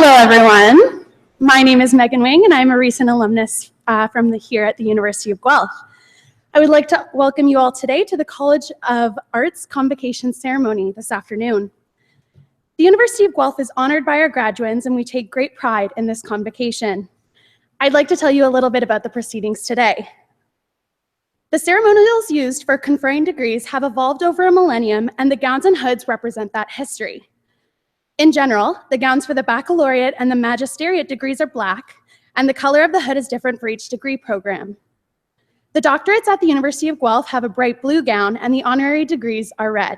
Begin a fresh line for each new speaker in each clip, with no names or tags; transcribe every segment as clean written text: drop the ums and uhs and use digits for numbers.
Hello, everyone. My name is Megan Wing, and I'm a recent alumnus here at the University of Guelph. I would like to welcome you all today to the College of Arts Convocation ceremony this afternoon. The University of Guelph is honored by our graduates, and we take great pride in this convocation. I'd like to tell you a little bit about the proceedings today. The ceremonials used for conferring degrees have evolved over a millennium, and the gowns and hoods represent that history. In general, the gowns for the baccalaureate and the magisteriate degrees are black, and the color of the hood is different for each degree program. The doctorates at the University of Guelph have a bright blue gown, and the honorary degrees are red.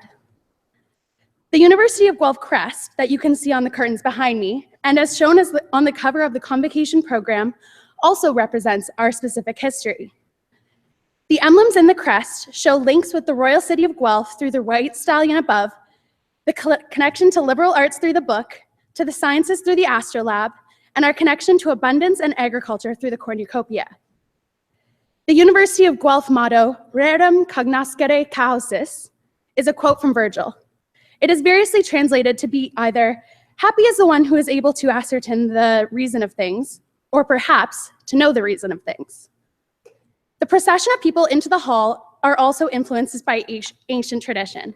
The University of Guelph crest that you can see on the curtains behind me, and as shown on the cover of the Convocation program, also represents our specific history. The emblems in the crest show links with the Royal City of Guelph through the white stallion above, the connection to liberal arts through the book, to the sciences through the astrolabe, and our connection to abundance and agriculture through the cornucopia. The University of Guelph motto, Rerum cognoscere causis, is a quote from Virgil. It is variously translated to be either happy is the one who is able to ascertain the reason of things, or perhaps to know the reason of things. The procession of people into the hall are also influenced by ancient tradition.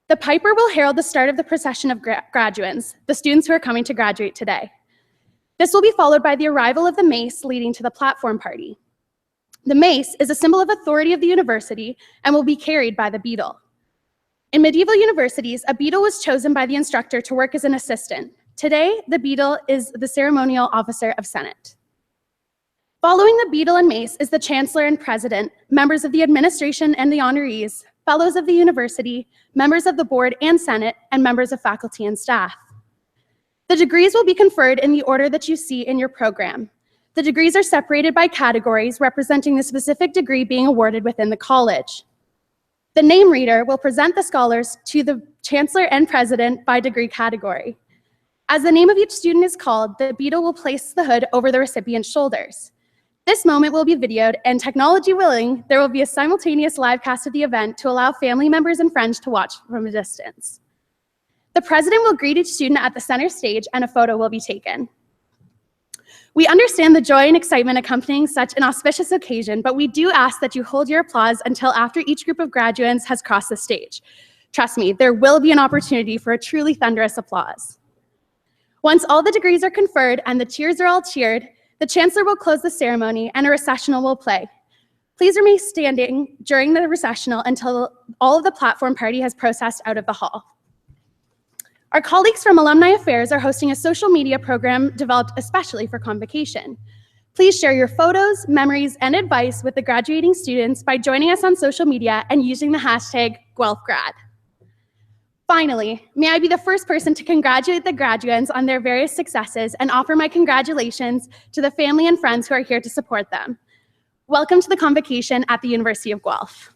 The piper will herald the start of the procession of graduands, the students who are coming to graduate today. This will be followed by the arrival of the mace leading to the platform party. The mace is a symbol of authority of the university and will be carried by the beadle. In medieval universities, a beadle was chosen by the instructor to work as an assistant. Today, the beadle is the ceremonial officer of Senate. Following the beadle and mace is the chancellor and president, members of the administration and the honorees, fellows of the university, members of the board and senate, and members of faculty and staff. The degrees will be conferred in the order that you see in your program. The degrees are separated by categories representing the specific degree being awarded within the college. The name reader will present the scholars to the chancellor and president by degree category. As the name of each student is called, the beadle will place the hood over the recipient's shoulders. This moment will be videoed, and technology willing, there will be a simultaneous live cast of the event to allow family members and friends to watch from a distance. The president will greet each student at the center stage, and a photo will be taken. We understand the joy and excitement accompanying such an auspicious occasion, but we do ask that you hold your applause until after each group of graduates has crossed the stage. Trust me, there will be an opportunity for a truly thunderous applause. Once all the degrees are conferred and the cheers are all cheered, the chancellor will close the ceremony and a recessional will play. Please remain standing during the recessional until all of the platform party has processed out of the hall. Our colleagues from Alumni Affairs are hosting a social media program developed especially for Convocation. Please share your photos, memories, and advice with the graduating students by joining us on social media and using the hashtag GuelphGrad. Finally, may I be the first person to congratulate the graduates on their various successes and offer my congratulations to the family and friends who are here to support them. Welcome to the Convocation at the University of Guelph.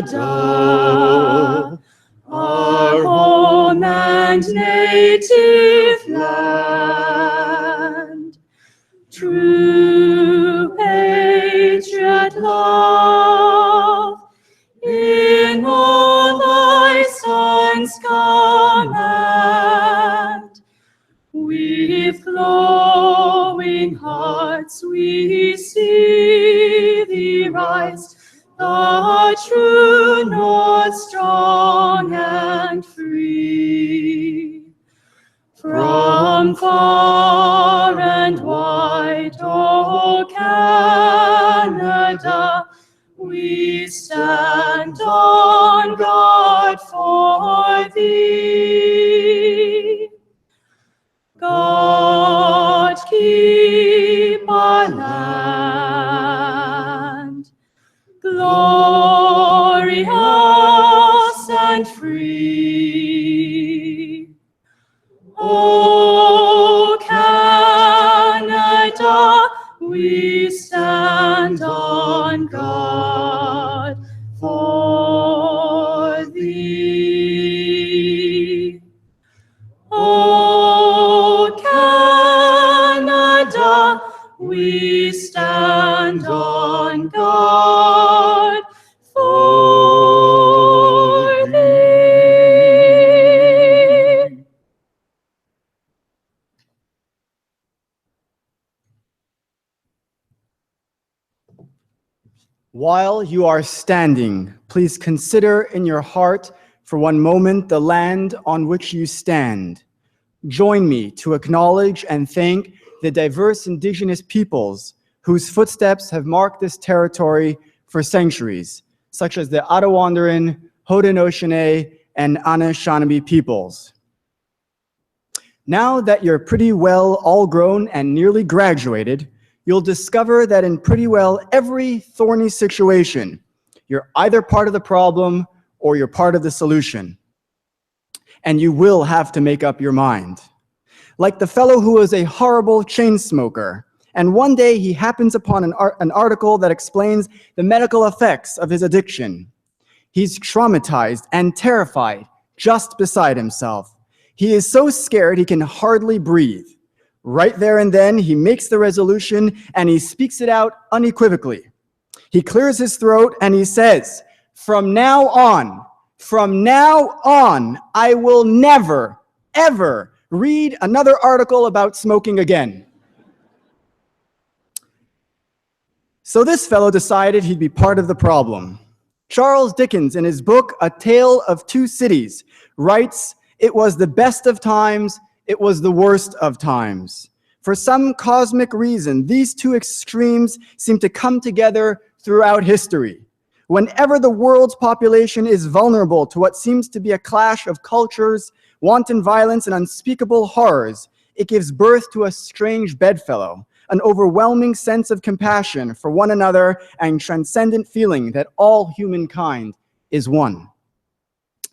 Canada, our home and native land. True patriot love in all thy sons command. With glowing hearts we see thee rise, the true North, strong and free. From far and wide, O Canada, we stand on guard for thee. God keep our land glorious and free. O Canada, we stand on guard for thee. O Canada, we stand on guard for thee.
While you are standing, please consider in your heart for one moment the land on which you stand. Join me to acknowledge and thank the diverse indigenous peoples whose footsteps have marked this territory for centuries, such as the Attawandaron, Haudenosaunee, and Anishinaabe peoples. Now that you're pretty well all grown and nearly graduated, you'll discover that in pretty well every thorny situation, you're either part of the problem or you're part of the solution. And you will have to make up your mind. Like the fellow who was a horrible chain smoker, and one day he happens upon an article that explains the medical effects of his addiction. He's traumatized and terrified, just beside himself. He is so scared he can hardly breathe. Right there and then, he makes the resolution and he speaks it out unequivocally. He clears his throat and he says, from now on, I will never, ever read another article about smoking again. So this fellow decided he'd be part of the problem. Charles Dickens, in his book, A Tale of Two Cities, writes, it was the best of times, it was the worst of times. For some cosmic reason, these two extremes seem to come together throughout history. Whenever the world's population is vulnerable to what seems to be a clash of cultures, wanton violence, and unspeakable horrors, it gives birth to a strange bedfellow, an overwhelming sense of compassion for one another and transcendent feeling that all humankind is one.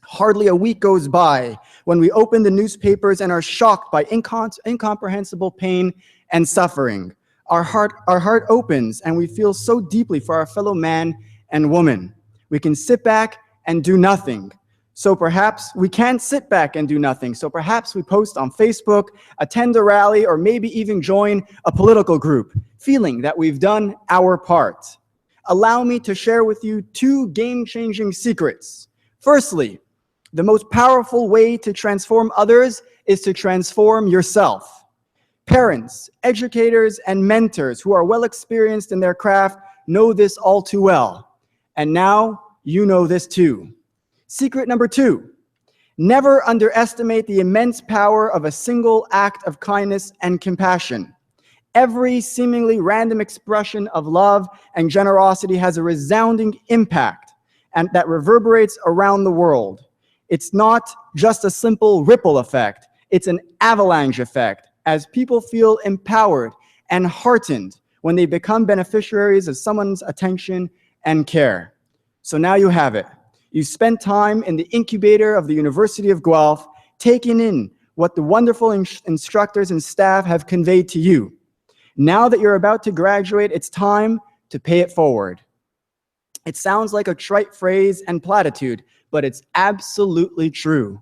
Hardly a week goes by when we open the newspapers and are shocked by incomprehensible pain and suffering. Our heart opens and we feel so deeply for our fellow man and woman. We can sit back and do nothing. So perhaps we can't sit back and do nothing. So perhaps we post on Facebook, attend a rally, or maybe even join a political group, feeling that we've done our part. Allow me to share with you two game-changing secrets. Firstly, the most powerful way to transform others is to transform yourself. Parents, educators, and mentors who are well experienced in their craft know this all too well. And now you know this too. Secret number two, never underestimate the immense power of a single act of kindness and compassion. Every seemingly random expression of love and generosity has a resounding impact and that reverberates around the world. It's not just a simple ripple effect, it's an avalanche effect as people feel empowered and heartened when they become beneficiaries of someone's attention and care. So now you have it. You spent time in the incubator of the University of Guelph, taking in what the wonderful instructors and staff have conveyed to you. Now that you're about to graduate, it's time to pay it forward. It sounds like a trite phrase and platitude, but it's absolutely true.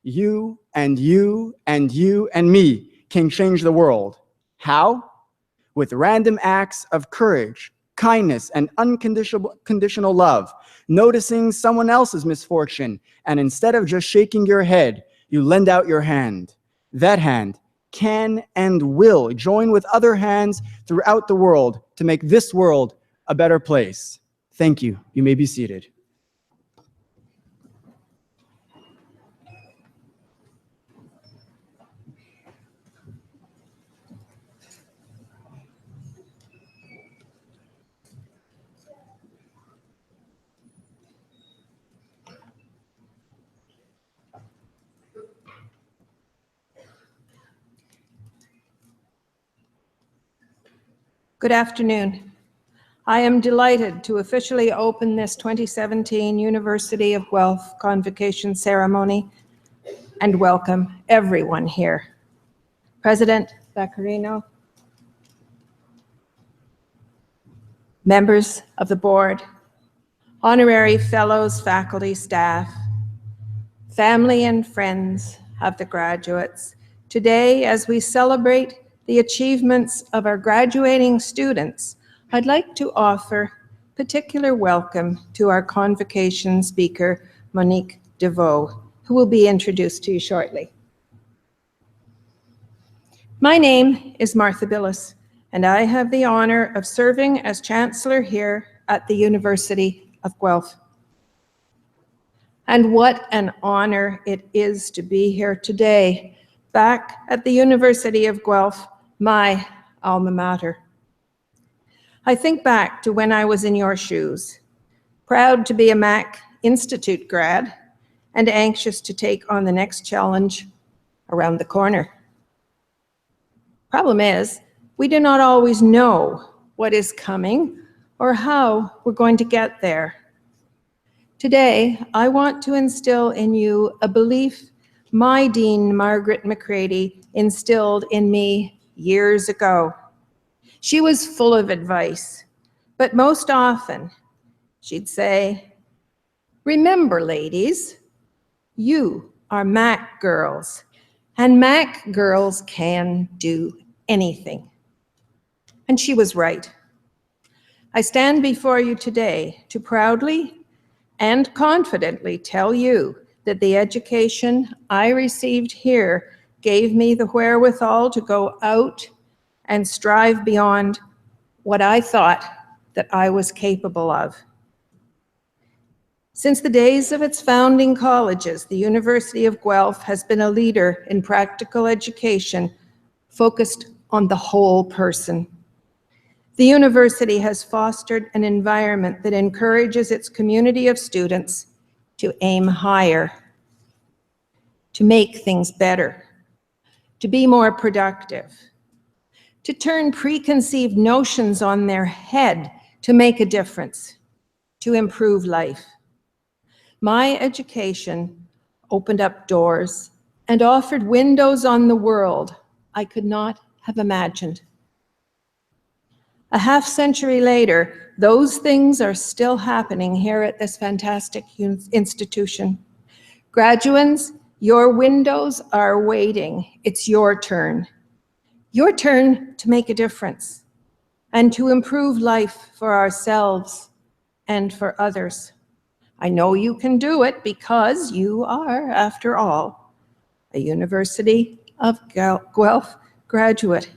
You and you and you and me can change the world. How? With random acts of courage, kindness, and unconditional love, noticing someone else's misfortune, and instead of just shaking your head, you lend out your hand. That hand can and will join with other hands throughout the world to make this world a better place. Thank you. You may be seated.
Good afternoon. I am delighted to officially open this 2017 University of Guelph Convocation ceremony and welcome everyone here. President Vaccarino, members of the board, honorary fellows, faculty, staff, family and friends of the graduates. Today, as we celebrate the achievements of our graduating students, I'd like to offer particular welcome to our convocation speaker, Monique DeVoe, who will be introduced to you shortly. My name is Martha Billis, and I have the honor of serving as Chancellor here at the University of Guelph. And what an honor it is to be here today, back at the University of Guelph, my alma mater. I think back to when I was in your shoes, proud to be a Mac Institute grad and anxious to take on the next challenge around the corner. Problem is, we do not always know what is coming or how we're going to get there. Today, I want to instill in you a belief my Dean Margaret McCready instilled in me years ago. She was full of advice, but most often she'd say, "Remember, ladies, you are Mac girls, and Mac girls can do anything." And she was right. I stand before you today to proudly and confidently tell you that the education I received here gave me the wherewithal to go out and strive beyond what I thought that I was capable of. Since the days of its founding colleges, the University of Guelph has been a leader in practical education focused on the whole person. The university has fostered an environment that encourages its community of students to aim higher, to make things better, to be more productive, to turn preconceived notions on their head to make a difference, to improve life. My education opened up doors and offered windows on the world I could not have imagined. A half century later, those things are still happening here at this fantastic institution. Graduates, your windows are waiting. It's your turn. Your turn to make a difference and to improve life for ourselves and for others. I know you can do it because you are, after all, a University of Guelph graduate,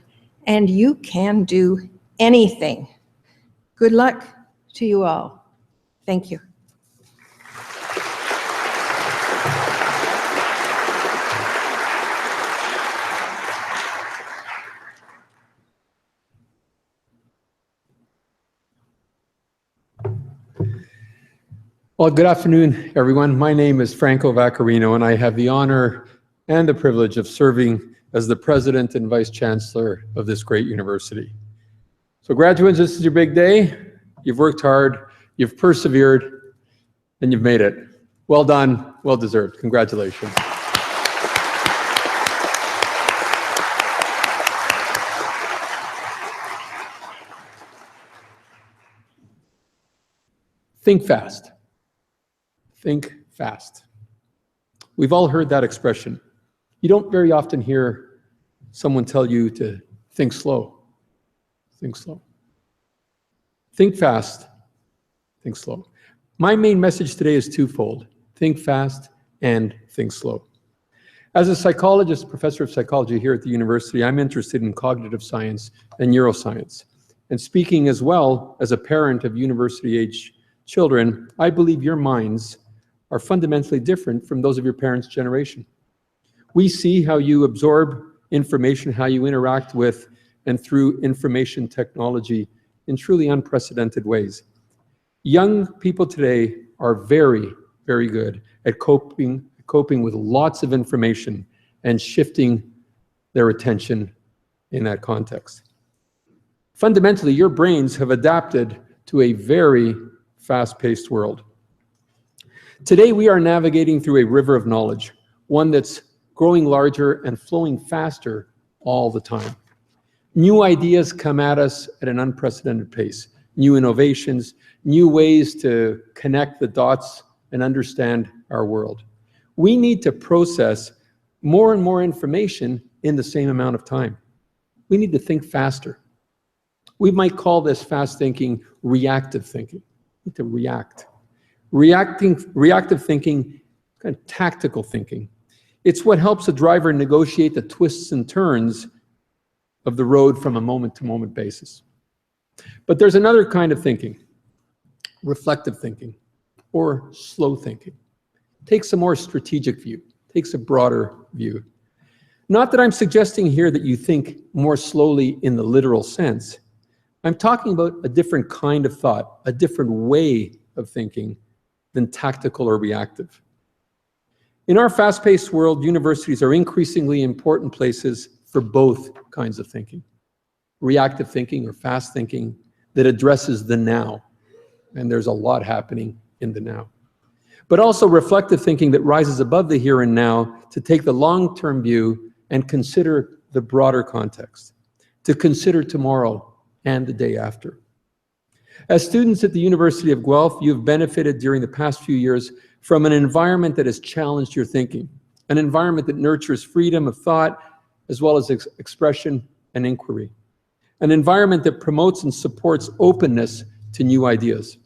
and you can do anything. Good luck to you all. Thank you.
Well, good afternoon, everyone. My name is Franco Vaccarino, and I have the honor and the privilege of serving as the President and Vice Chancellor of this great university. So graduates, this is your big day. You've worked hard, you've persevered, and you've made it. Well done, well deserved. Congratulations. Think fast. Think fast. We've all heard that expression. You don't very often hear someone tell you to think slow. Think slow. Think fast. Think slow. My main message today is twofold. Think fast and think slow. As a psychologist, professor of psychology here at the university, I'm interested in cognitive science and neuroscience. And speaking as well as a parent of university-age children, I believe your minds are fundamentally different from those of your parents' generation. We see how you absorb information, how you interact with and through information technology in truly unprecedented ways. Young people today are very, very good at coping with lots of information and shifting their attention in that context. Fundamentally, your brains have adapted to a very fast-paced world. Today, we are navigating through a river of knowledge, one that's growing larger and flowing faster all the time. New ideas come at us at an unprecedented pace, new innovations, new ways to connect the dots and understand our world. We need to process more and more information in the same amount of time. We need to think faster. We might call this fast thinking reactive thinking. We need to react. Reactive thinking, kind of tactical thinking. It's what helps a driver negotiate the twists and turns of the road from a moment-to-moment basis. But there's another kind of thinking, reflective thinking, or slow thinking. Takes a more strategic view, takes a broader view. Not that I'm suggesting here that you think more slowly in the literal sense. I'm talking about a different kind of thought, a different way of thinking than tactical or reactive. In our fast-paced world, universities are increasingly important places for both kinds of thinking. Reactive thinking or fast thinking that addresses the now, and there's a lot happening in the now. But also reflective thinking that rises above the here and now to take the long-term view and consider the broader context, to consider tomorrow and the day after. As students at the University of Guelph, you've benefited during the past few years from an environment that has challenged your thinking, an environment that nurtures freedom of thought as well as expression and inquiry, an environment that promotes and supports openness to new ideas,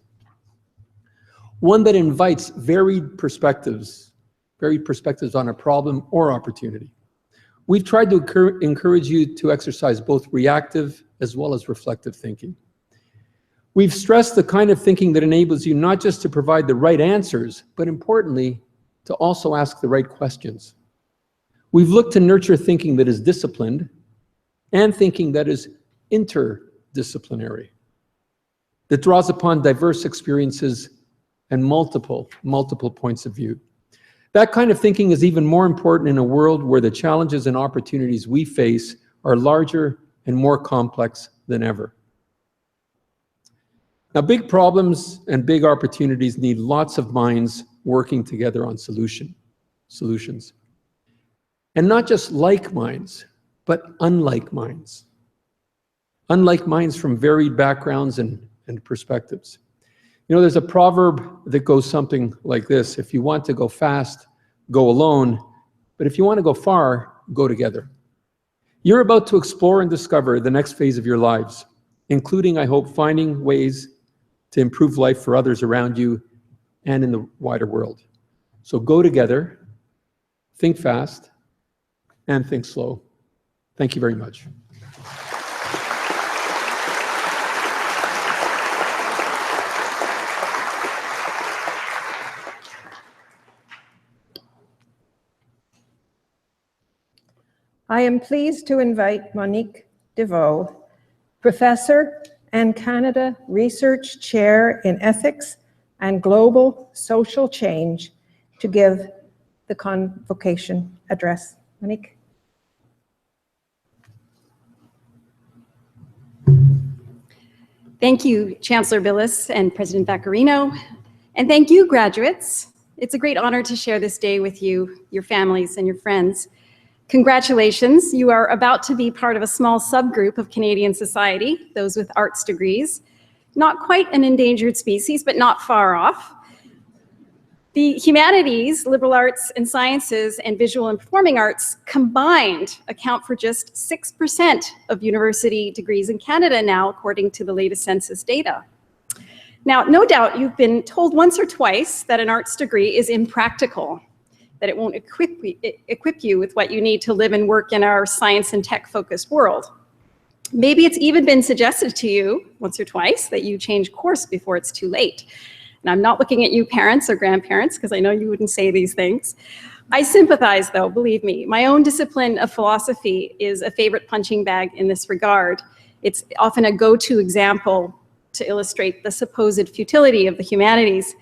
one that invites varied perspectives on a problem or opportunity. We've tried to encourage you to exercise both reactive as well as reflective thinking. We've stressed the kind of thinking that enables you not just to provide the right answers, but importantly, to also ask the right questions. We've looked to nurture thinking that is disciplined and thinking that is interdisciplinary, that draws upon diverse experiences and multiple points of view. That kind of thinking is even more important in a world where the challenges and opportunities we face are larger and more complex than ever. Now, big problems and big opportunities need lots of minds working together on solutions. And not just like minds, but unlike minds. Unlike minds from varied backgrounds and perspectives. You know, there's a proverb that goes something like this: if you want to go fast, go alone, but if you want to go far, go together. You're about to explore and discover the next phase of your lives, including, I hope, finding ways to improve life for others around you and in the wider world. So go together, think fast, and think slow. Thank you very much.
I am pleased to invite Monique Deveau, Professor and Canada Research Chair in Ethics and Global Social Change, to give the Convocation address. Monique.
Thank you, Chancellor Billis and President Vaccarino, and thank you, graduates. It's a great honor to share this day with you, your families, and your friends. Congratulations, you are about to be part of a small subgroup of Canadian society, those with arts degrees. Not quite an endangered species, but not far off. The humanities, liberal arts and sciences, and visual and performing arts combined account for just 6% of university degrees in Canada now, according to the latest census data. Now, no doubt you've been told once or twice that an arts degree is impractical, that it won't equip you with what you need to live and work in our science and tech-focused world. Maybe it's even been suggested to you once or twice that you change course before it's too late. And I'm not looking at you parents or grandparents, because I know you wouldn't say these things. I sympathize, though, believe me. My own discipline of philosophy is a favorite punching bag in this regard. It's often a go-to example to illustrate the supposed futility of the humanities.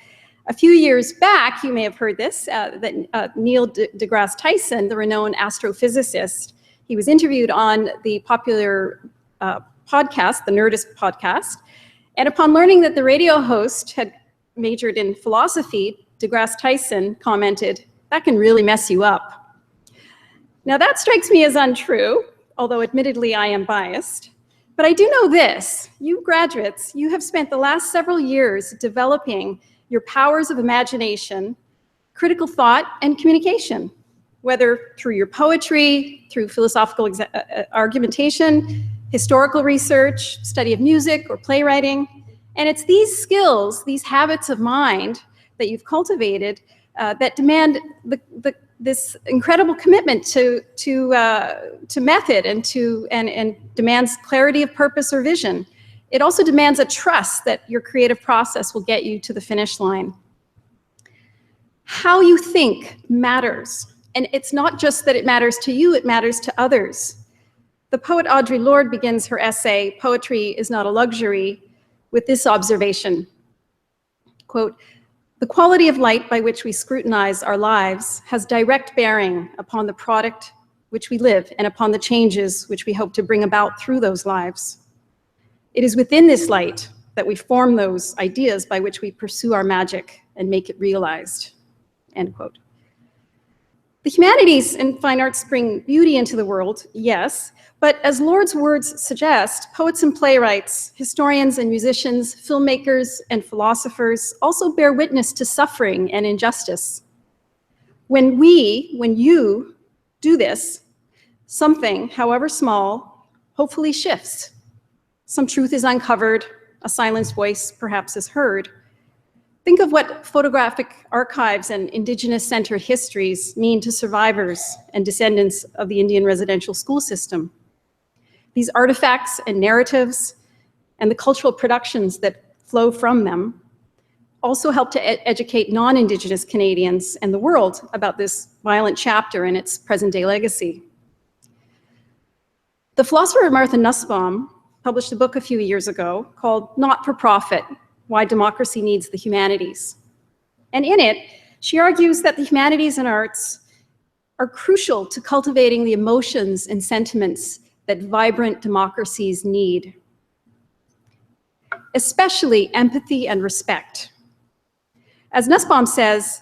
A few years back, you may have heard this, that Neil deGrasse Tyson, the renowned astrophysicist, he was interviewed on the popular podcast, the Nerdist podcast, and upon learning that the radio host had majored in philosophy, deGrasse Tyson commented, "That can really mess you up." Now that strikes me as untrue, although admittedly I am biased. But I do know this, you graduates, you have spent the last several years developing your powers of imagination, critical thought, and communication, whether through your poetry, through philosophical argumentation, historical research, study of music, or playwriting. And it's these skills, these habits of mind that you've cultivated that demand this incredible commitment to method and demands clarity of purpose or vision. It also demands a trust that your creative process will get you to the finish line. How you think matters. And it's not just that it matters to you, it matters to others. The poet Audre Lorde begins her essay, "Poetry is not a luxury," with this observation, quote, "The quality of light by which we scrutinize our lives has direct bearing upon the product which we live and upon the changes which we hope to bring about through those lives. It is within this light that we form those ideas by which we pursue our magic and make it realized," end quote. The humanities and fine arts bring beauty into the world, yes, but as Lorde's words suggest, poets and playwrights, historians and musicians, filmmakers and philosophers also bear witness to suffering and injustice. When you do this, something, however small, hopefully shifts. Some truth is uncovered, a silenced voice perhaps is heard. Think of what photographic archives and Indigenous-centered histories mean to survivors and descendants of the Indian residential school system. These artifacts and narratives and the cultural productions that flow from them also help to educate non-Indigenous Canadians and the world about this violent chapter and its present-day legacy. The philosopher Martha Nussbaum published a book a few years ago called Not for Profit: Why Democracy Needs the Humanities. And in it, she argues that the humanities and arts are crucial to cultivating the emotions and sentiments that vibrant democracies need, especially empathy and respect. As Nussbaum says,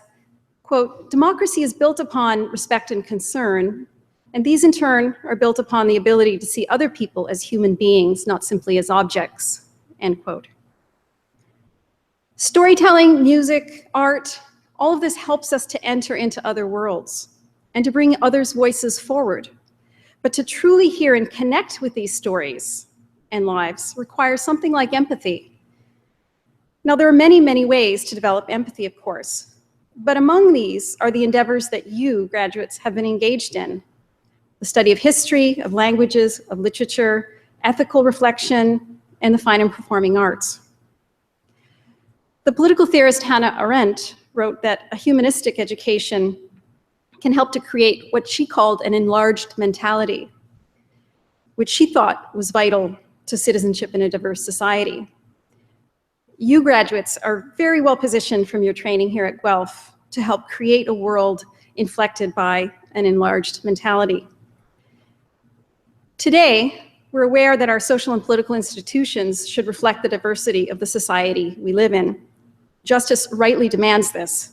quote, "Democracy is built upon respect and concern, and these in turn are built upon the ability to see other people as human beings, not simply as objects," end quote. Storytelling, music, art, all of this helps us to enter into other worlds and to bring others' voices forward. But to truly hear and connect with these stories and lives requires something like empathy. Now, there are many, many ways to develop empathy, of course, but among these are the endeavors that you, graduates, have been engaged in: the study of history, of languages, of literature, ethical reflection, and the fine and performing arts. The political theorist Hannah Arendt wrote that a humanistic education can help to create what she called an enlarged mentality, which she thought was vital to citizenship in a diverse society. You graduates are very well positioned from your training here at Guelph to help create a world inflected by an enlarged mentality. Today, we're aware that our social and political institutions should reflect the diversity of the society we live in. Justice rightly demands this.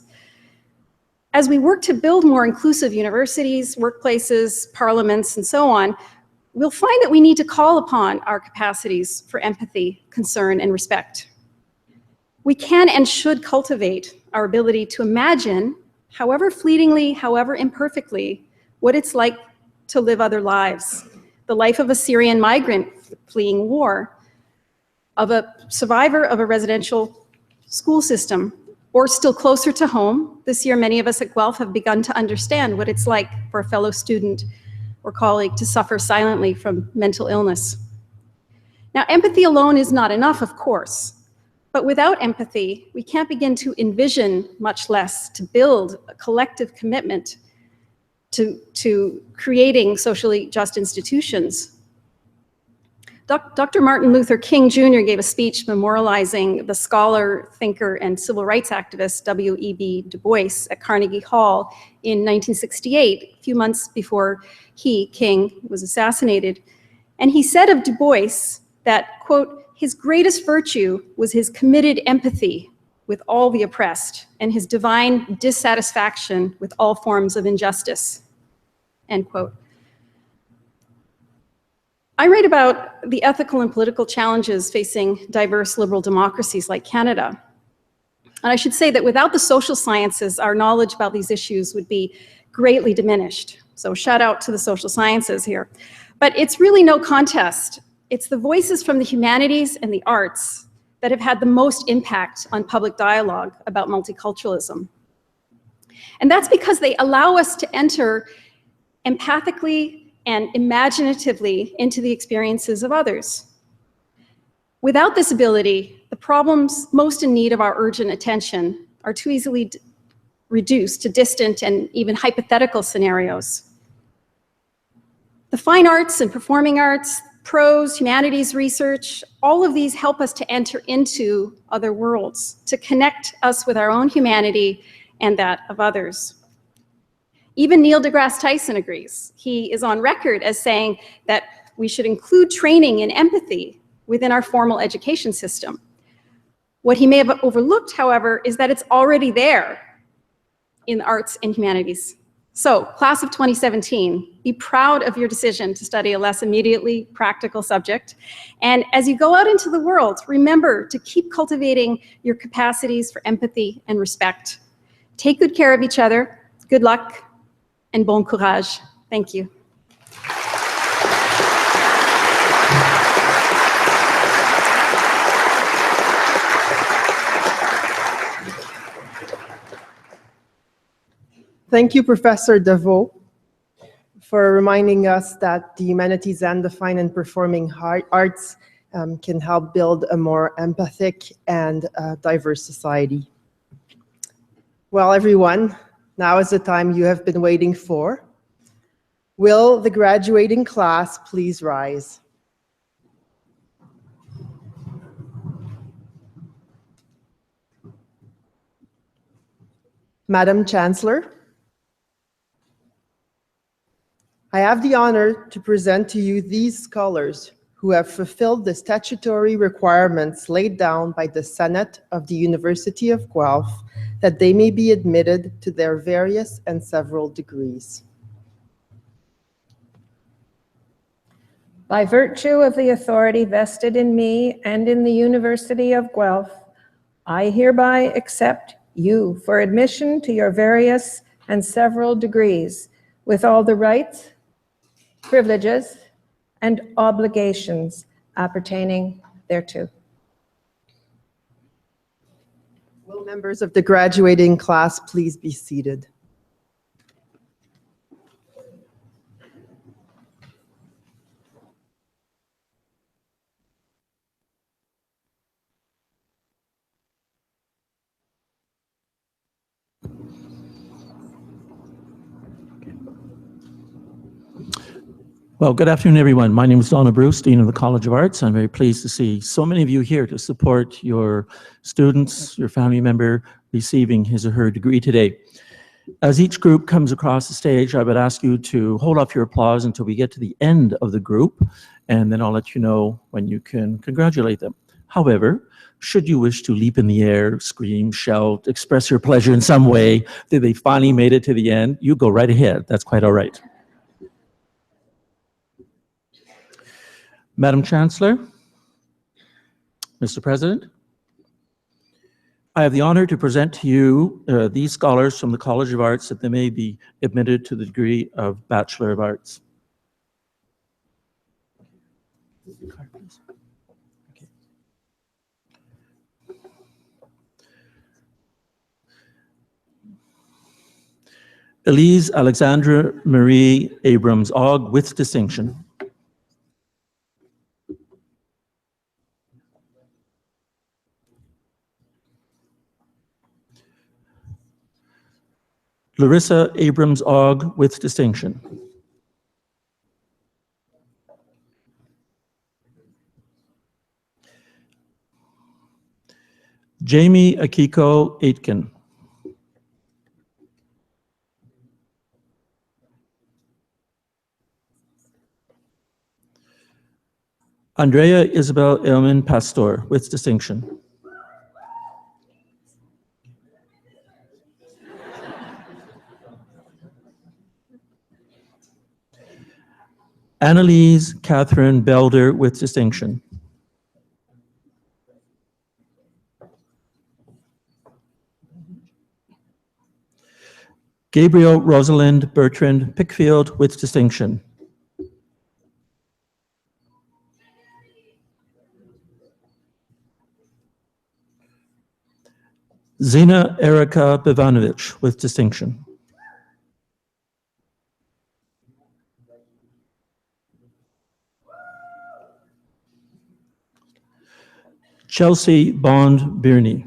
As we work to build more inclusive universities, workplaces, parliaments, and so on, we'll find that we need to call upon our capacities for empathy, concern, and respect. We can and should cultivate our ability to imagine, however fleetingly, however imperfectly, what it's like to live other lives. The life of a Syrian migrant fleeing war, of a survivor of a residential school system, or still closer to home, this year many of us at Guelph have begun to understand what it's like for a fellow student or colleague to suffer silently from mental illness. Now, empathy alone is not enough, of course, but without empathy, we can't begin to envision, much less to build a collective commitment to creating socially just institutions. Dr. Martin Luther King Jr. gave a speech memorializing the scholar, thinker, and civil rights activist W.E.B. Du Bois at Carnegie Hall in 1968, a few months before King, was assassinated. And he said of Du Bois that, quote, his greatest virtue was his committed empathy with all the oppressed and his divine dissatisfaction with all forms of injustice, end quote. I write about the ethical and political challenges facing diverse liberal democracies like Canada. And I should say that without the social sciences, our knowledge about these issues would be greatly diminished. So shout out to the social sciences here. But it's really no contest. It's the voices from the humanities and the arts that have had the most impact on public dialogue about multiculturalism. And that's because they allow us to enter empathically and imaginatively into the experiences of others. Without this ability, the problems most in need of our urgent attention are too easily reduced to distant and even hypothetical scenarios. The fine arts and performing arts, prose, humanities research, all of these help us to enter into other worlds, to connect us with our own humanity and that of others. Even Neil deGrasse Tyson agrees. He is on record as saying that we should include training in empathy within our formal education system. What he may have overlooked, however, is that it's already there in the arts and humanities. So, class of 2017, be proud of your decision to study a less immediately practical subject. And as you go out into the world, remember to keep cultivating your capacities for empathy and respect. Take good care of each other. Good luck and bon courage. Thank you.
Thank you, Professor Deveau, for reminding us that the humanities and the fine and performing arts can help build a more empathic and diverse society. Well, everyone, now is the time you have been waiting for. Will the graduating class please rise? Madam Chancellor, I have the honor to present to you these scholars who have fulfilled the statutory requirements laid down by the Senate of the University of Guelph that they may be admitted to their various and several degrees.
By virtue of the authority vested in me and in the University of Guelph, I hereby accept you for admission to your various and several degrees with all the rights, privileges, and obligations appertaining thereto.
Will members of the graduating class please be seated?
Well, good afternoon, everyone. My name is Donna Bruce, Dean of the College of Arts. I'm very pleased to see so many of you here to support your students, your family member receiving his or her degree today. As each group comes across the stage, I would ask you to hold off your applause until we get to the end of the group, and then I'll let you know when you can congratulate them. However, should you wish to leap in the air, scream, shout, express your pleasure in some way that they finally made it to the end, you go right ahead. That's quite all right. Madam Chancellor, Mr. President, I have the honor to present to you these scholars from the College of Arts that they may be admitted to the degree of Bachelor of Arts. Elise Alexandra Marie Abrams Ogg with distinction. Larissa Abrams Ogg with distinction. Jamie Akiko Aitken. Andrea Isabel Elman Pastor with distinction. Annalise Catherine Belder with distinction. Gabriel Rosalind Bertrand Pickfield with distinction. Zina Erika Bivanovic with distinction. Chelsea Bond Birney.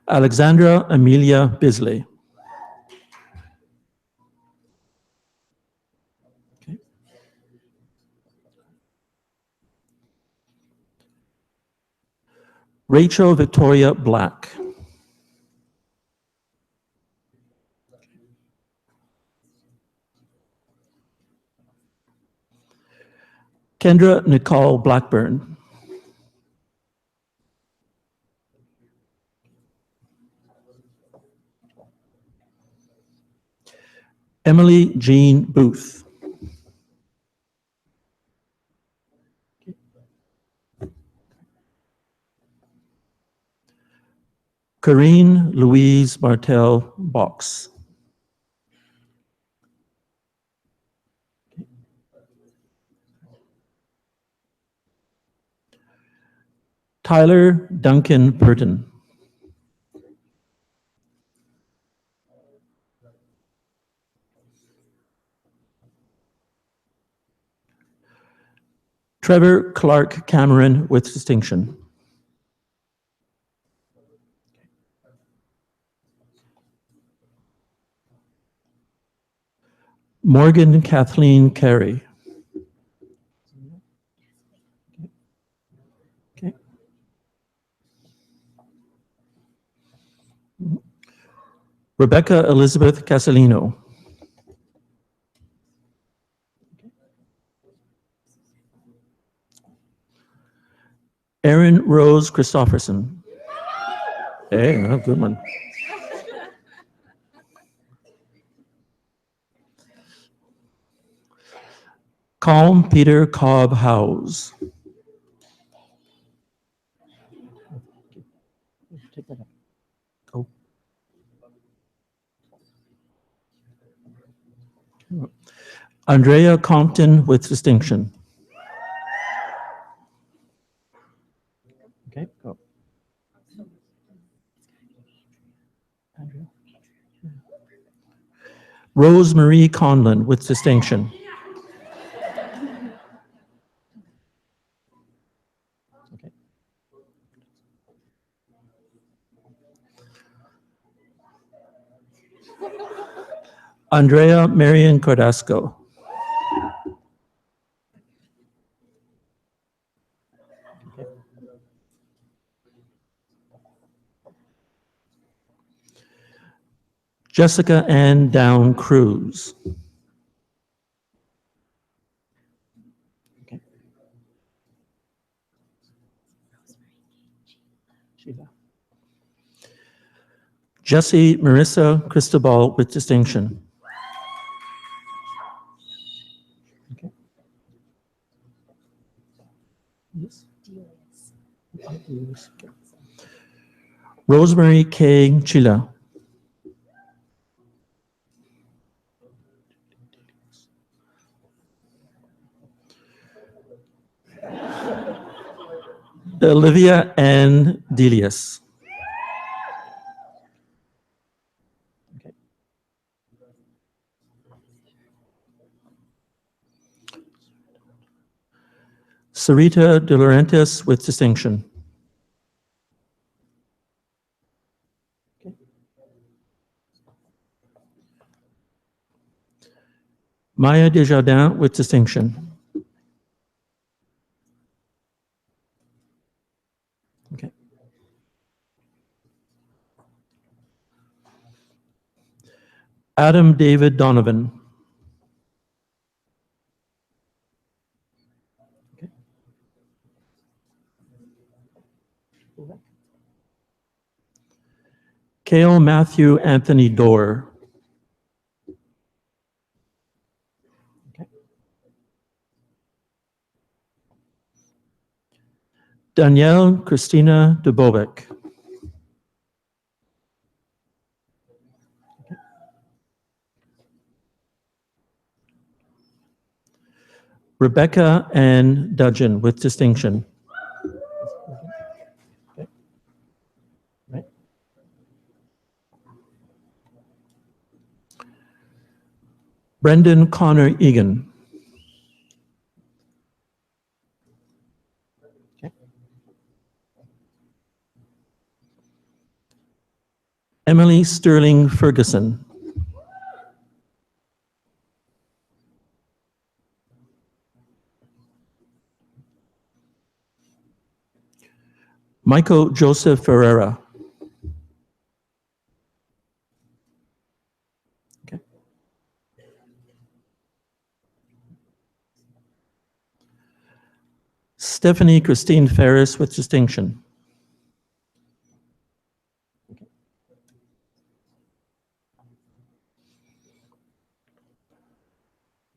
Alexandra Amelia Bisley. Okay. Rachel Victoria Black. Kendra Nicole Blackburn. Emily Jean Booth. Corinne Louise Martel Box. Tyler Duncan Burton. Trevor Clark Cameron with distinction. Morgan Kathleen Carey. Okay. Rebecca Elizabeth Casalino. Erin Rose Christofferson. Hey, good one. Calm Peter Cobb Howes. Take that up. Go. Andrea Compton with distinction. Okay, go. Andrea. Rosemarie Conlon with distinction. Okay. Andrea Marion Cordasco. Okay. Jessica Ann Down Cruz. Okay. Sheila. Jessie Marissa Cristobal with distinction. Rosemary K. Chila. Olivia Ann Delius. Sarita De Laurentiis with distinction. Maya Desjardins with distinction. Okay. Adam David Donovan. Okay. Cale Matthew Anthony Dorr. Okay. Danielle Christina Dubovic. Rebecca Ann Dudgeon with distinction. Okay. Right. Brendan Connor Egan. Okay. Emily Sterling Ferguson. Michael Joseph Ferreira. Okay. Stephanie Christine Ferris with distinction. Okay.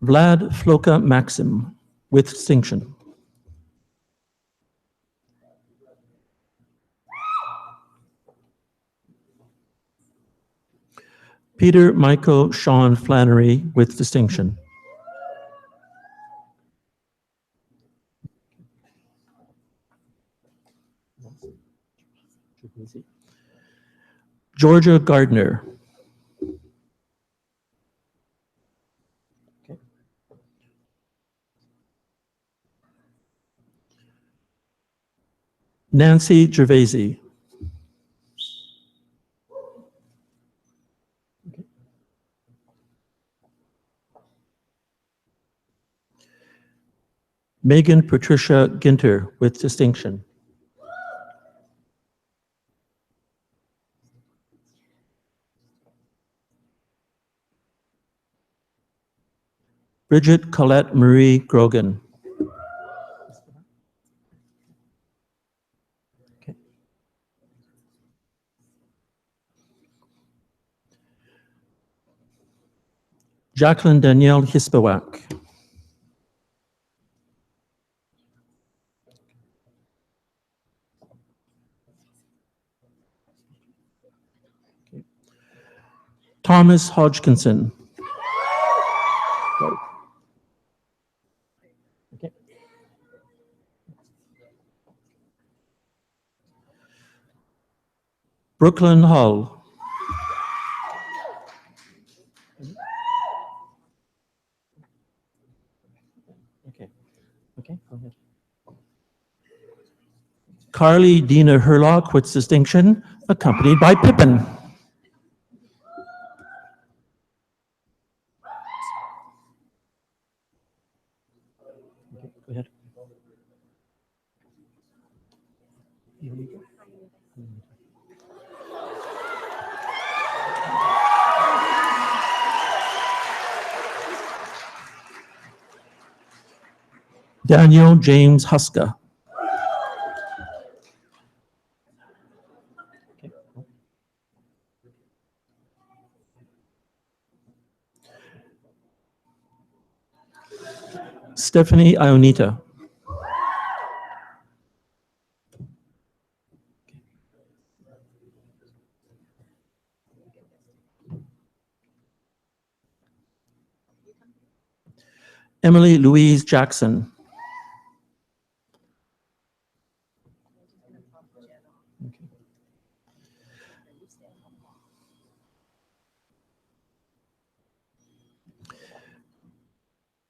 Vlad Floka Maxim with distinction. Peter Michael Sean Flannery with distinction. Georgia Gardner. Okay. Nancy Gervaisi. Okay. Megan Patricia Ginter with distinction. Bridget Colette Marie Grogan. Okay. Jacqueline Danielle Hispawak. Okay. Thomas Hodgkinson. Okay. Brooklyn Hull. Okay. Okay. Go ahead. Carly Dina Herlock with distinction, accompanied by Pippin. Okay, go ahead. Daniel James Huska. Okay. Stephanie Ionita. Emily Louise Jackson.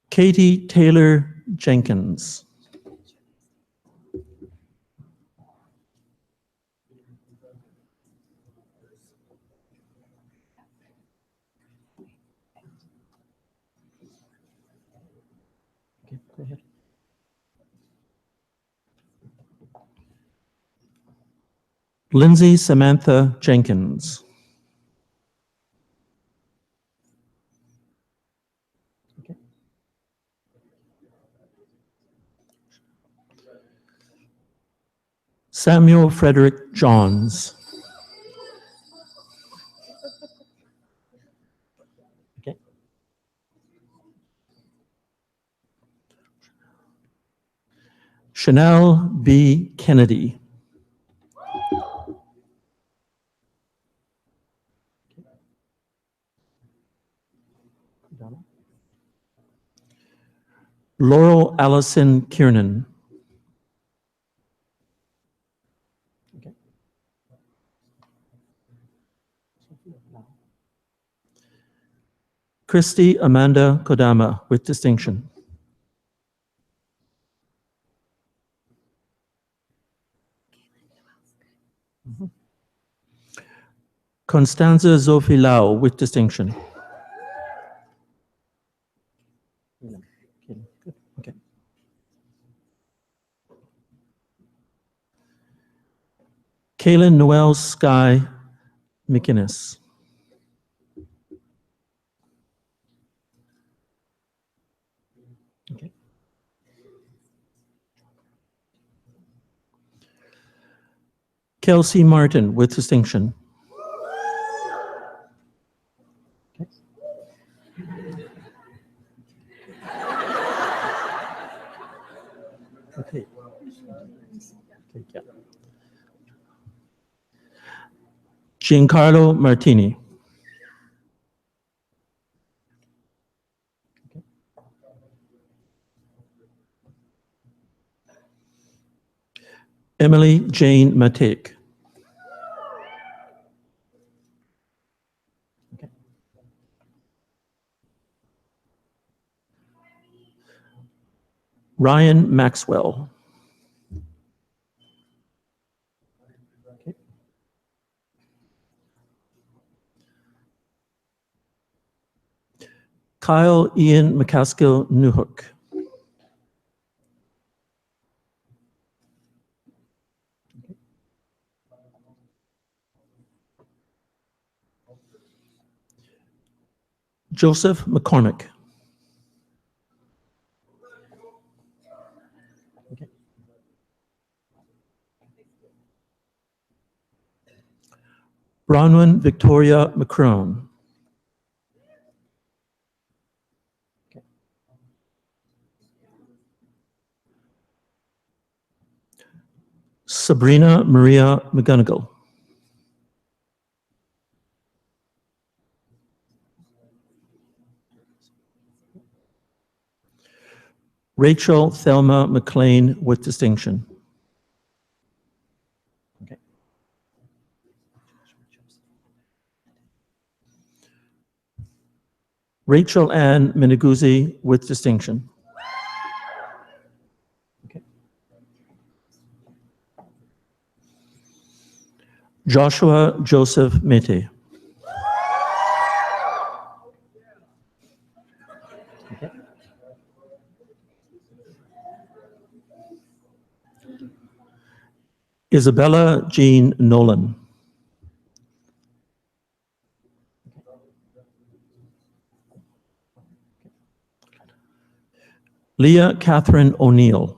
Katie Taylor Jenkins. Okay, go ahead. Lindsay Samantha Jenkins. Okay. Samuel Frederick Johns. Okay. Chanel B. Kennedy. Laurel Allison Kiernan. Okay. Christy Amanda Kodama with distinction. Constanza Zophie Lau with distinction. Okay. Kaylin Noel Sky McInnes. Okay. Kelsey Martin with distinction. Okay. Okay. Okay, yeah. Giancarlo Martini. Okay. Emily Jane Matek. Okay. Ryan Maxwell. Okay. Kyle Ian McCaskill Newhook. Okay. Joseph McCormick. Okay. Bronwyn Victoria McCrone. Okay. Sabrina Maria McGonigal. Rachel Thelma McLean with distinction. Okay. Rachel Ann Miniguzi with distinction. Okay. Joshua Joseph Mete. Okay. Isabella Jean Nolan. Leah Catherine O'Neill.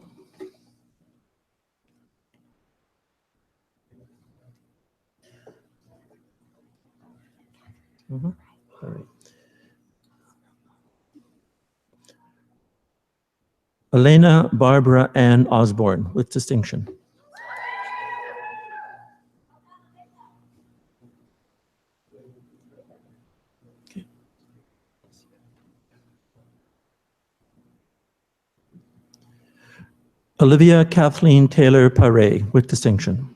All right. Elena Barbara Ann Osborne with distinction. Olivia Kathleen Taylor Paré with distinction.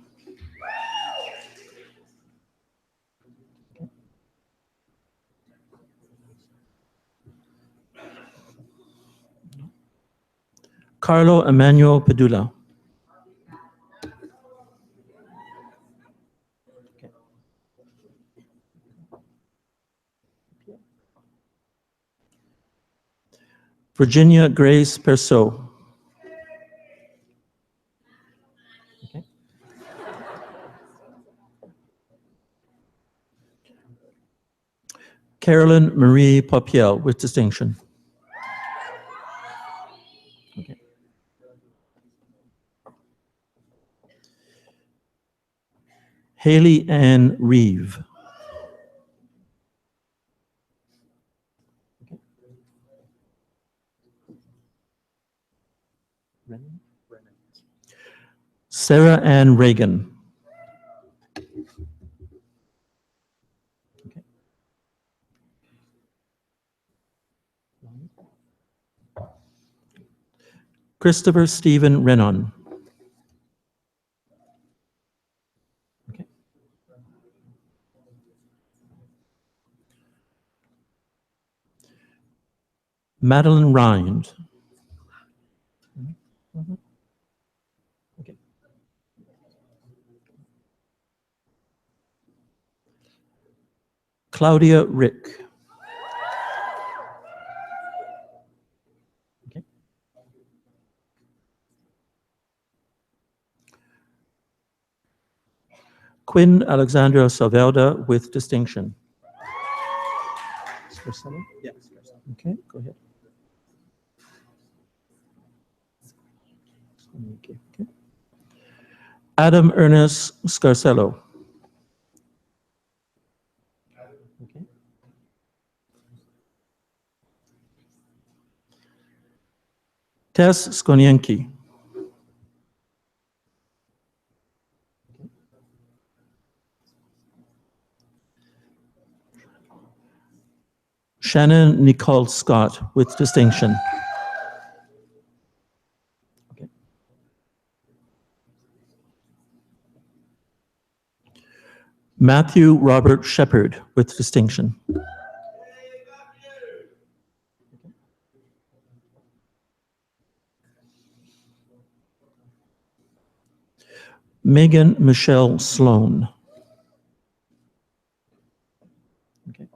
Carlo Emmanuel Padula. Virginia Grace Persaud. Carolyn Marie Popiel with distinction. Okay. Haley Ann Reeve. Sarah Ann Reagan. Christopher Stephen Renon. Okay. Madeline Rind. Okay. Claudia Rick. Quinn Alexandra Savelda with distinction.
Yes.
Okay, go ahead. Okay. Adam Ernest Scarcello. Okay. Tess Skonienki. Shannon Nicole Scott with distinction. Okay. Matthew Robert Shepard with distinction. Megan Michelle Sloan. Okay.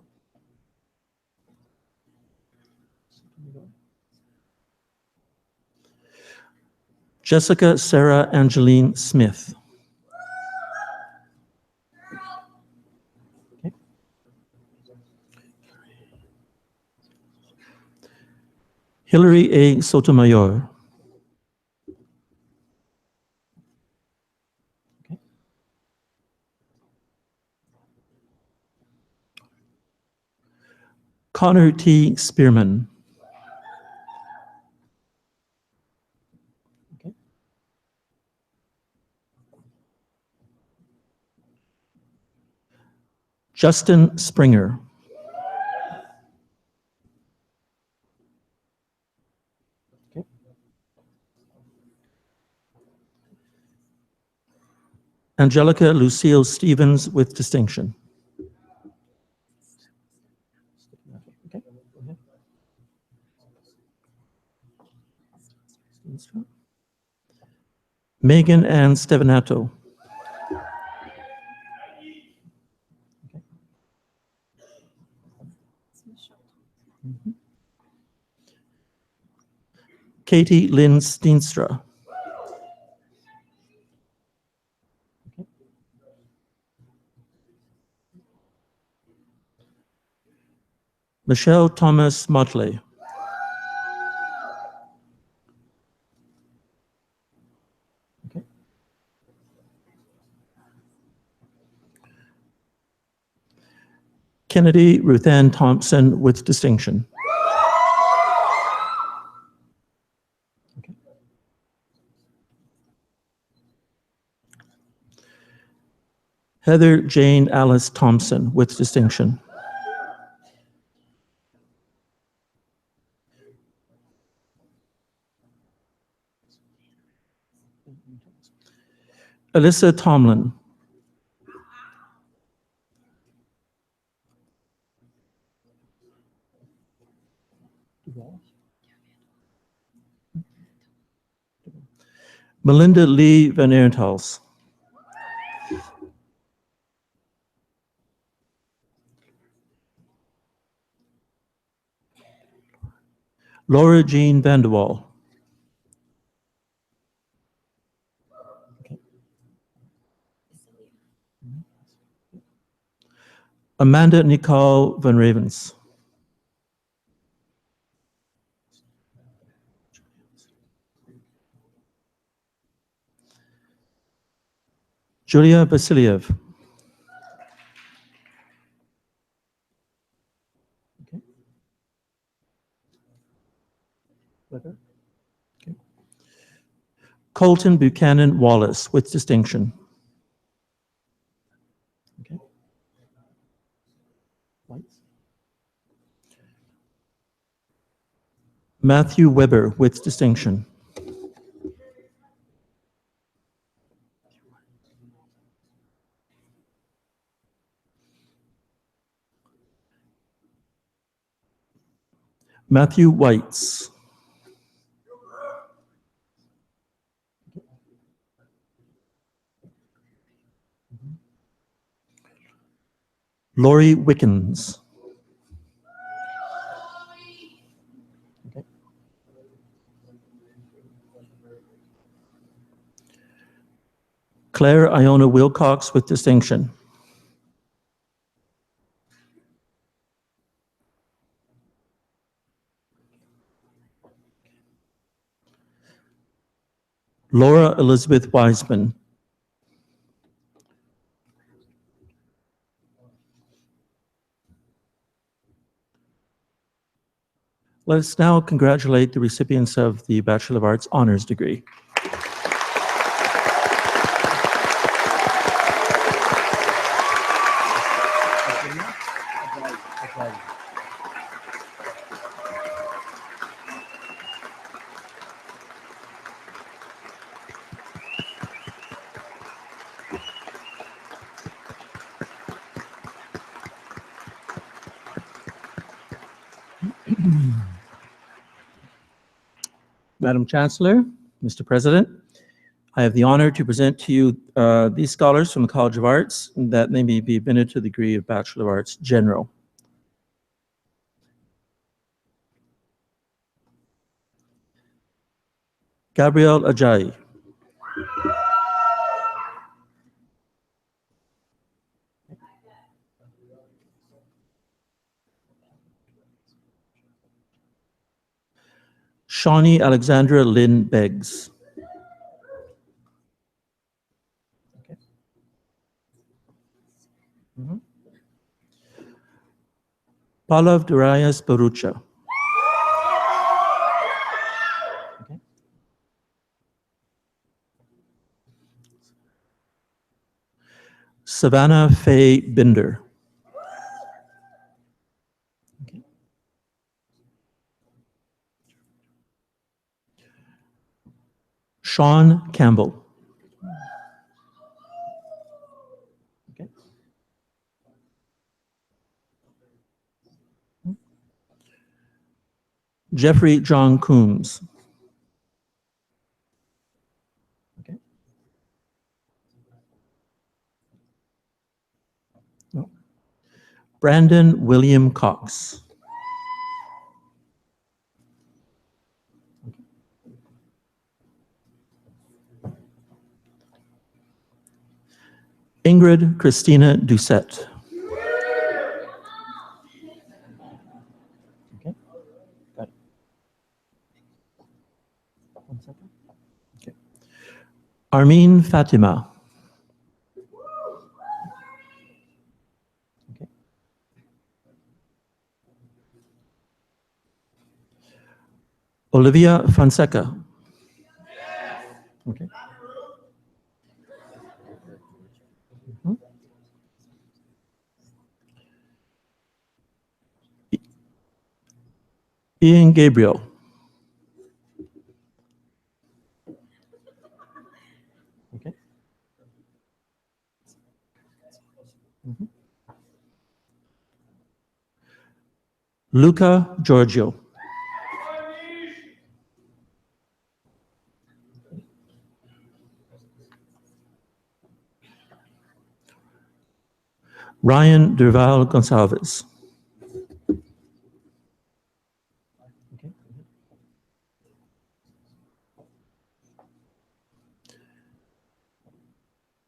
Jessica Sarah Angeline Smith. Okay. Hillary A. Sotomayor. Okay. Connor T. Spearman. Justin Springer. Okay. Angelica Lucille Stevens with distinction. Okay. Megan Ann Stevanato. Katie Lynn Steenstra. Okay. Michelle Thomas Motley. Okay. Kennedy Ruthann Thompson with distinction. Heather Jane Alice Thompson with distinction. Alyssa Tomlin. Melinda Lee Van Ehrenthals. Laura Jean Vanderwall. Amanda Nicole Van Ravens. Julia Vasiliev. Okay. Colton Buchanan Wallace with distinction. Okay. Matthew Weber with distinction. Matthew Whites. Lori Wickens. Okay. Claire Iona Wilcox with distinction. Laura Elizabeth Wiseman. Let us now congratulate the recipients of the Bachelor of Arts honors degree. Madam Chancellor, Mr. President, I have the honor to present to you these scholars from the College of Arts that they may be admitted to the degree of Bachelor of Arts General. Gabrielle Ajayi. Shawnee Alexandra Lynn Beggs. Okay. Pallav Darius Barucha. Okay. Savannah Faye Binder. Okay. Sean Campbell. Okay. Jeffrey John Coombs. Okay. No. Brandon William Cox. Ingrid Christina Doucette. Okay. Got it. 1 second. Okay. Armin Fatima. Okay. Olivia Fonseca. Okay. Ian Gabriel. Okay. Luca Giorgio. Ryan Durval Gonçalves.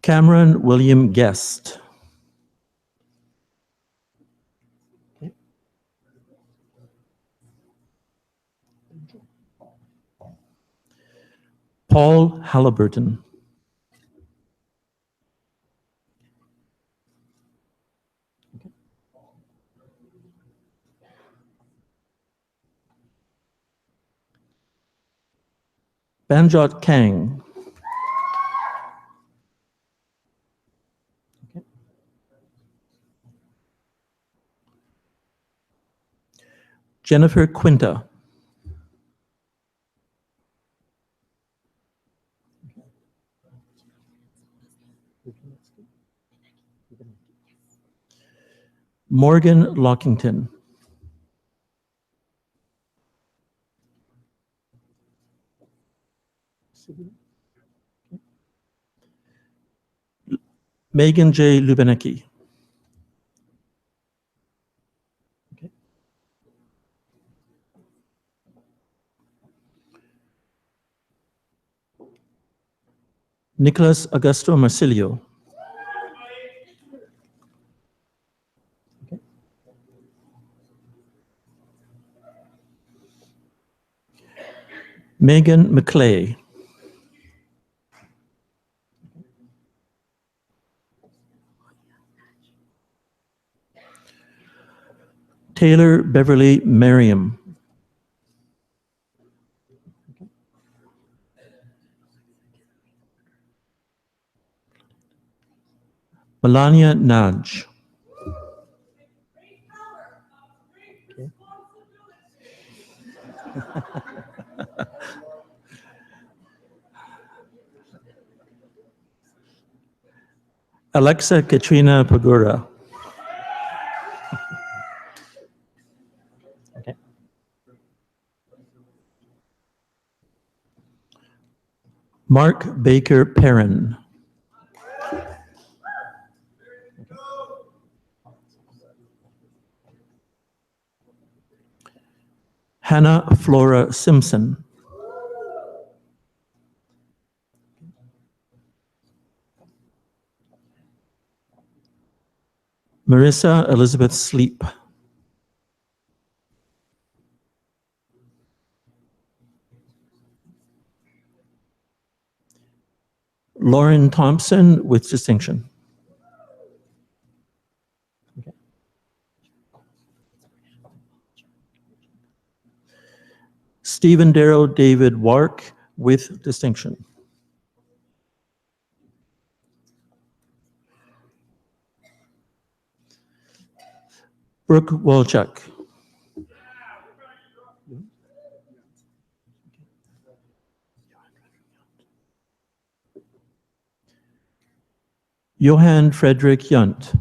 Cameron William Guest. Paul Halliburton. Banjot Kang. Jennifer Quinta. Morgan Lockington. Megan J. Lubanecki. Nicholas Augusto Marsilio. Megan McClay. Taylor Beverly Merriam. Melania Naj. Alexa Katrina Pagura. Okay. Mark Baker Perrin. Hannah Flora Simpson. Marissa Elizabeth Sleep. Lauren Thompson with distinction. Okay. Stephen Darrow David Wark with distinction. Brooke Wolchuk. Johann Frederick Yunt.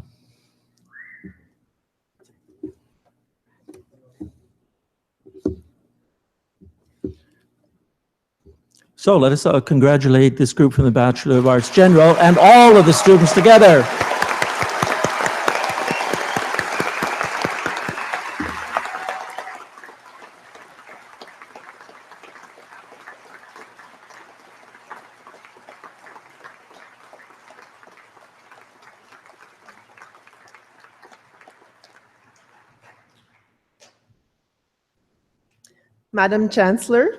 So let us congratulate this group from the Bachelor of Arts General and all of the students together.
Madam Chancellor,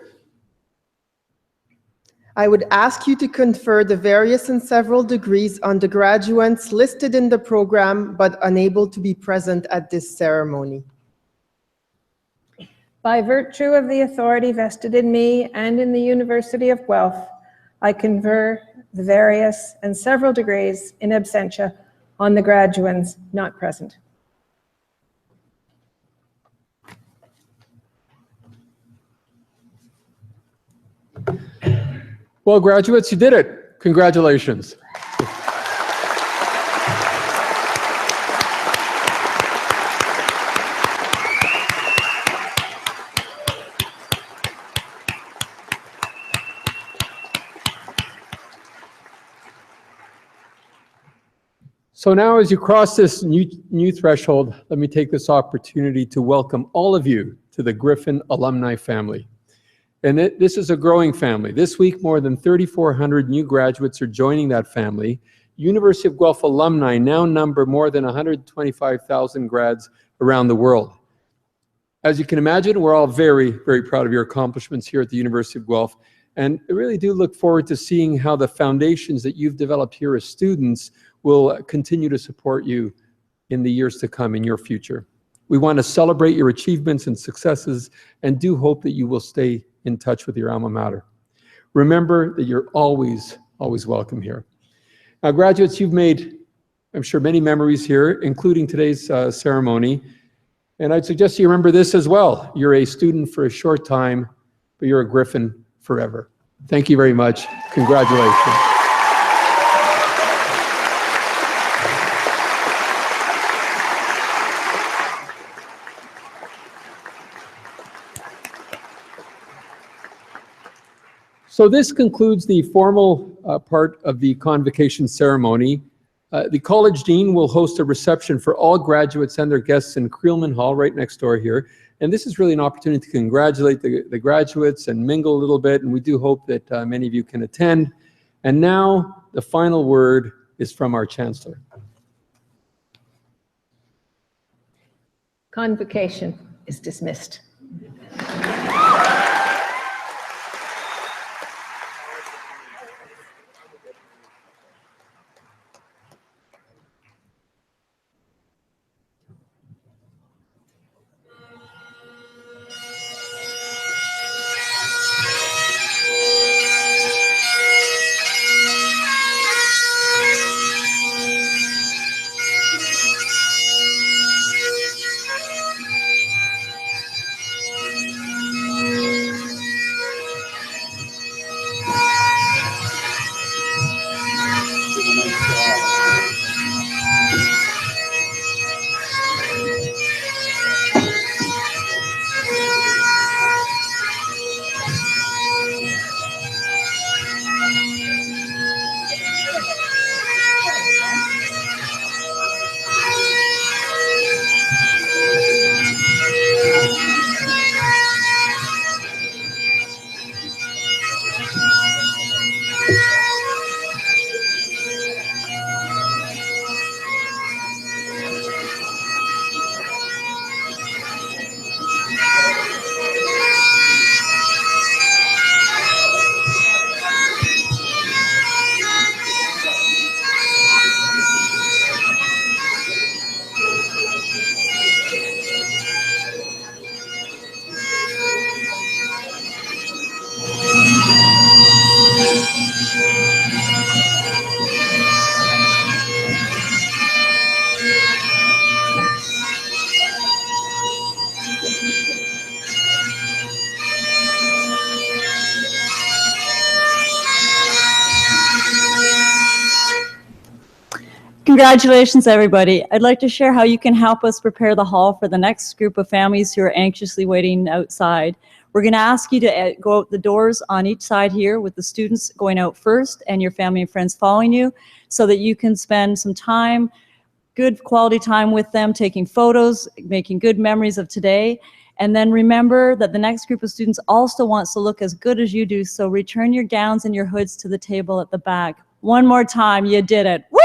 I would ask you to confer the various and several degrees on the graduates listed in the program but unable to be present at this ceremony.
By virtue of the authority vested in me and in the University of Guelph, I confer the various and several degrees in absentia on the graduates not present.
Well, graduates, you did it. Congratulations. So now as you cross this new threshold, let me take this opportunity to welcome all of you to the Griffin alumni family. And this is a growing family. This week, more than 3,400 new graduates are joining that family. University of Guelph alumni now number more than 125,000 grads around the world. As you can imagine, we're all very, very proud of your accomplishments here at the University of Guelph. And I really do look forward to seeing how the foundations that you've developed here as students will continue to support you in the years to come in your future. We want to celebrate your achievements and successes and do hope that you will stay in touch with your alma mater. Remember that you're always, always welcome here. Now, graduates, you've made, I'm sure, many memories here, including today's ceremony. And I'd suggest you remember this as well. You're a student for a short time, but you're a Griffin forever. Thank you very much. Congratulations. So this concludes the formal part of the convocation ceremony. The College Dean will host a reception for all graduates and their guests in Creelman Hall right next door here. And this is really an opportunity to congratulate the graduates and mingle a little bit, and we do hope that many of you can attend. And now the final word is from our Chancellor.
Convocation is dismissed.
Congratulations, everybody. I'd like to share how you can help us prepare the hall for the next group of families who are anxiously waiting outside. We're going to ask you to go out the doors on each side here with the students going out first and your family and friends following you so that you can spend some time, good quality time with them, taking photos, making good memories of today. And then remember that the next group of students also wants to look as good as you do, so return your gowns and your hoods to the table at the back. One more time, you did it. Woo!